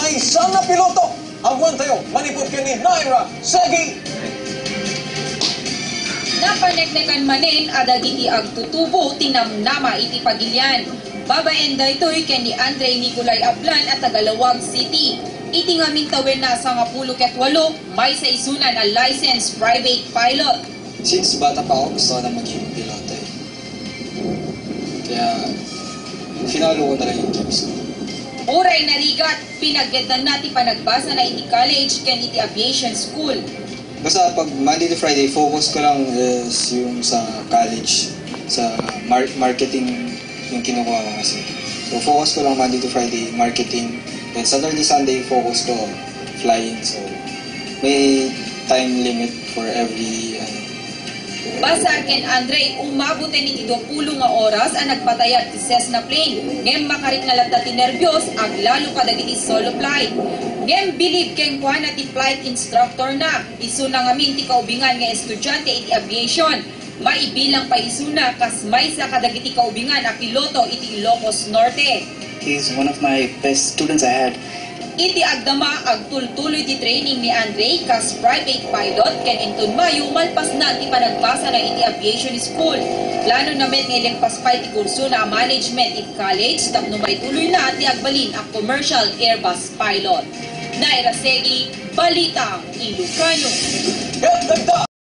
maysa nga piloto. Agwan tayo, manipod ka ni Naira Segi. Napaneknekan manin adagiti agtutubo tinamnama iti pagilyan. Babaen daytoy ken ni Andre Nicolay Ablan at Tagalawag City. Iti nga mintawen na sa 18 may sa isunan a licensed private pilot. Since bata pa ako, gusto ko na maging piloto eh. Kaya, finalo ko na lang yung dreams ko. Uray narigat, pinaggetan natin panagbasa na iti college ken iti aviation school. Basta pag Monday to Friday, focus ko lang is yung sa college, sa marketing yung kinukuha ko kasi. So focus ko lang Monday to Friday, marketing. Then Saturday, Sunday, focus ko flying. So may time limit for every Basa ken Andre, umabot ni 20 nga oras ang nagpatayag ti Cessna plane. Ngem makarit nga ladta ti nervyos, ag lalo kadagiti solo flight. Ngem bilib ken kuha na ti flight instructor na. Isu na ngamin ti kaubingan nga estudyante iti aviation. Maibilang pa isu na kas may sa kadagiti kaubingan a piloto iti Ilocos Norte. He's one of my best students I had. Iti agdama agtultuloy ti training ni Andre kas private pilot ken inton Mayo malpas na ti panagbasa na iti aviation school. Plano na met nga paspay ti kurso na management iti college tapno may tuloy na ti agbalin ang commercial Airbus pilot. Naira Segi, Balitang Ilocano.